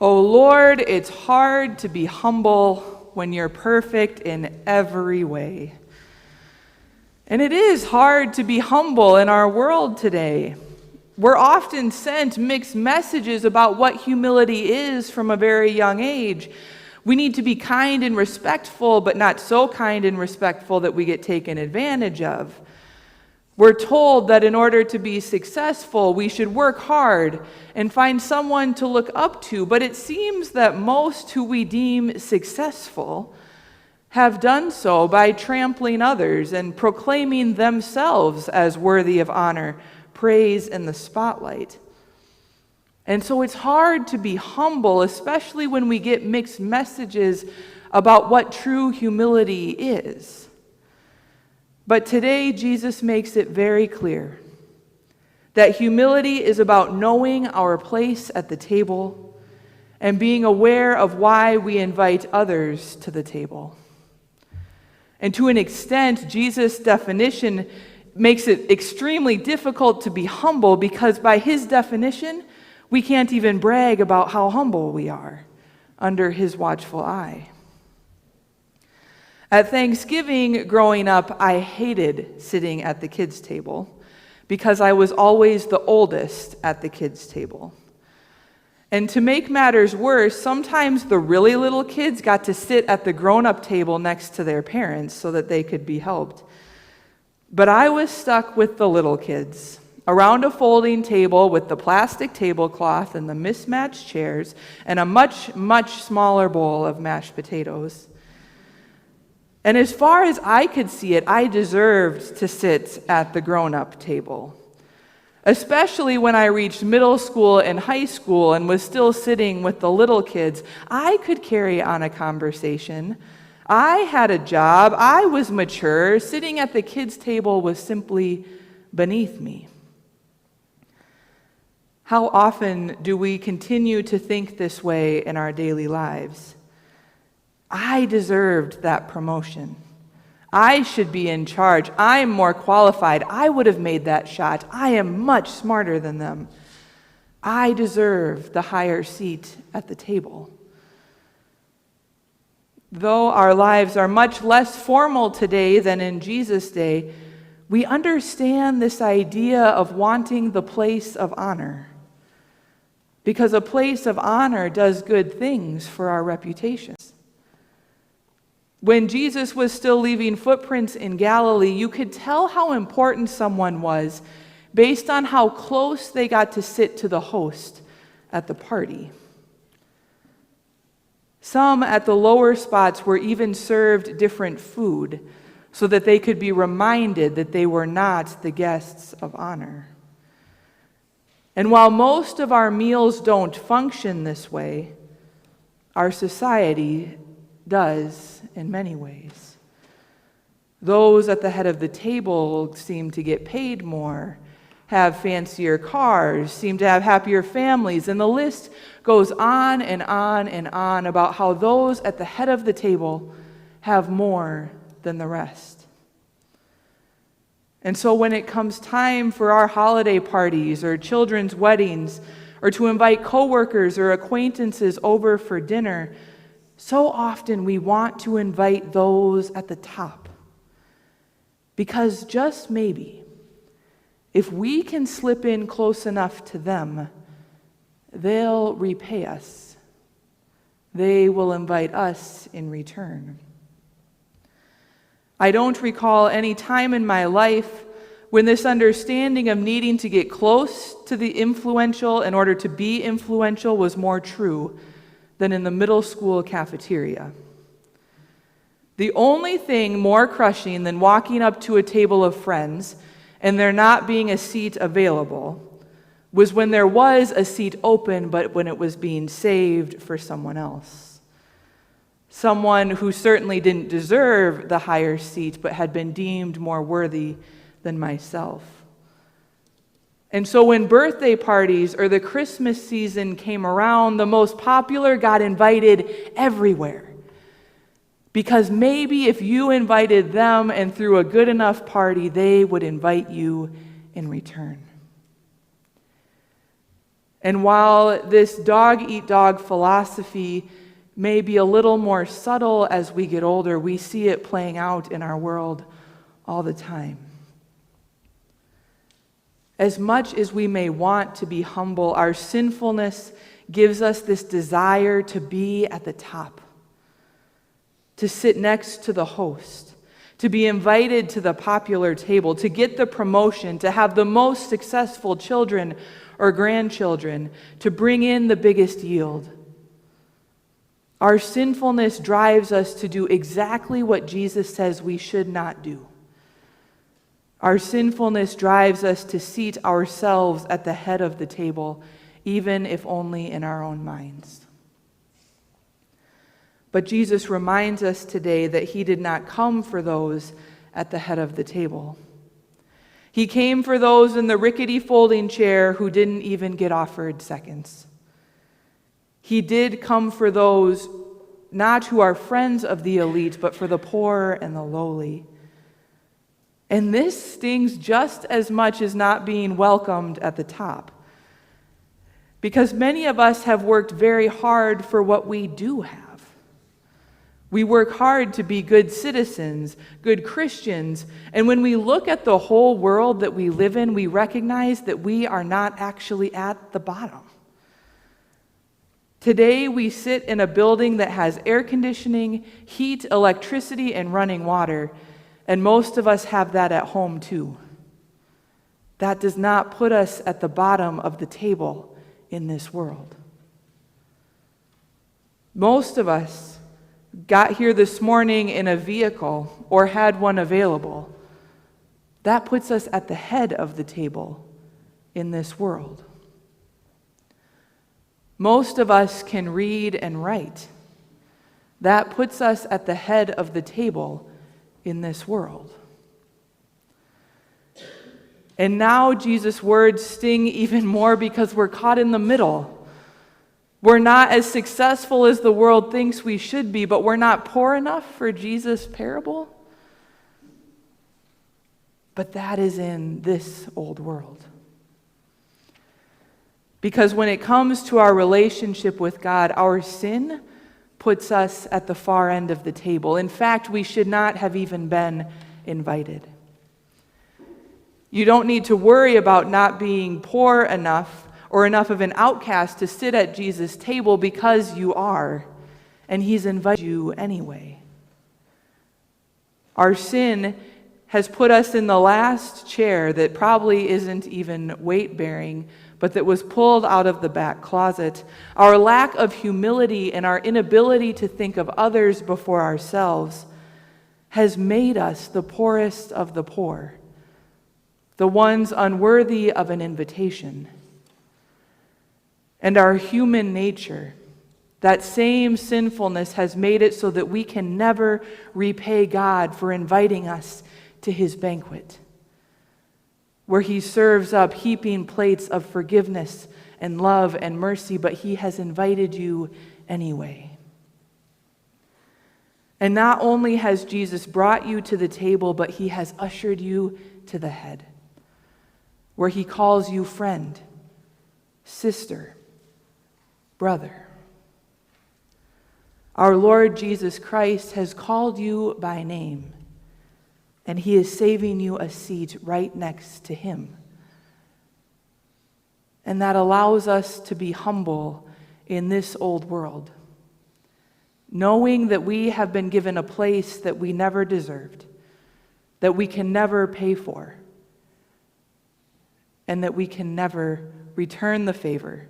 Oh Lord, it's hard to be humble when you're perfect in every way. And it is hard to be humble in our world today. We're often sent mixed messages about what humility is from a very young age. We need to be kind and respectful, but not so kind and respectful that we get taken advantage of. We're told that in order to be successful, we should work hard and find someone to look up to, but it seems that most who we deem successful have done so by trampling others and proclaiming themselves as worthy of honor, praise, and the spotlight. And so it's hard to be humble, especially when we get mixed messages about what true humility is. But today, Jesus makes it very clear that humility is about knowing our place at the table and being aware of why we invite others to the table. And to an extent, Jesus' definition makes it extremely difficult to be humble because by his definition, we can't even brag about how humble we are under his watchful eye. At Thanksgiving growing up, I hated sitting at the kids' table because I was always the oldest at the kids' table. And to make matters worse, sometimes the really little kids got to sit at the grown-up table next to their parents so that they could be helped. But I was stuck with the little kids around a folding table with the plastic tablecloth and the mismatched chairs and a much, much smaller bowl of mashed potatoes. And as far as I could see it, I deserved to sit at the grown-up table, especially when I reached middle school and high school and was still sitting with the little kids. I could carry on a conversation. I had a job. I was mature. Sitting at the kids' table was simply beneath me. How often do we continue to think this way in our daily lives? I deserved that promotion. I should be in charge. I'm more qualified. I would have made that shot. I am much smarter than them. I deserve the higher seat at the table. Though our lives are much less formal today than in Jesus' day, we understand this idea of wanting the place of honor, because a place of honor does good things for our reputations. When Jesus was still leaving footprints in Galilee, you could tell how important someone was based on how close they got to sit to the host at the party. Some at the lower spots were even served different food so that they could be reminded that they were not the guests of honor. And while most of our meals don't function this way, our society does in many ways. Those at the head of the table seem to get paid more, have fancier cars, seem to have happier families, and the list goes on and on and on about how those at the head of the table have more than the rest. And so when it comes time for our holiday parties or children's weddings, or to invite coworkers or acquaintances over for dinner, so often we want to invite those at the top. Because just maybe, if we can slip in close enough to them, they'll repay us. They will invite us in return. I don't recall any time in my life when this understanding of needing to get close to the influential in order to be influential was more true than in the middle school cafeteria. The only thing more crushing than walking up to a table of friends and there not being a seat available was when there was a seat open, but when it was being saved for someone else. Someone who certainly didn't deserve the higher seat, but had been deemed more worthy than myself. And so when birthday parties or the Christmas season came around, the most popular got invited everywhere. Because maybe if you invited them and threw a good enough party, they would invite you in return. And while this dog-eat-dog philosophy may be a little more subtle as we get older, we see it playing out in our world all the time. As much as we may want to be humble, our sinfulness gives us this desire to be at the top, to sit next to the host, to be invited to the popular table, to get the promotion, to have the most successful children or grandchildren, to bring in the biggest yield. Our sinfulness drives us to do exactly what Jesus says we should not do. Our sinfulness drives us to seat ourselves at the head of the table, even if only in our own minds. But Jesus reminds us today that he did not come for those at the head of the table. He came for those in the rickety folding chair who didn't even get offered seconds. He did come for those not who are friends of the elite, but for the poor and the lowly. And this stings just as much as not being welcomed at the top. Because many of us have worked very hard for what we do have. We work hard to be good citizens, good Christians, and when we look at the whole world that we live in, we recognize that we are not actually at the bottom. Today, we sit in a building that has air conditioning, heat, electricity, and running water, and most of us have that at home too. That does not put us at the bottom of the table in this world. Most of us got here this morning in a vehicle or had one available. That puts us at the head of the table in this world. Most of us can read and write. That puts us at the head of the table in this world. And now Jesus' words sting even more because we're caught in the middle. We're not as successful as the world thinks we should be, but we're not poor enough for Jesus' parable. But that is in this old world. Because when it comes to our relationship with God, our sin puts us at the far end of the table. In fact, we should not have even been invited. You don't need to worry about not being poor enough or enough of an outcast to sit at Jesus' table because you are, and he's invited you anyway. Our sin has put us in the last chair that probably isn't even weight-bearing, but that was pulled out of the back closet. Our lack of humility and our inability to think of others before ourselves has made us the poorest of the poor, the ones unworthy of an invitation. And our human nature, that same sinfulness, has made it so that we can never repay God for inviting us to his banquet, where he serves up heaping plates of forgiveness and love and mercy, but he has invited you anyway. And not only has Jesus brought you to the table, but he has ushered you to the head, where he calls you friend, sister, brother. Our Lord Jesus Christ has called you by name, and he is saving you a seat right next to him. And that allows us to be humble in this old world, knowing that we have been given a place that we never deserved, that we can never pay for, and that we can never return the favor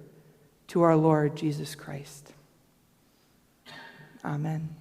to our Lord Jesus Christ. Amen.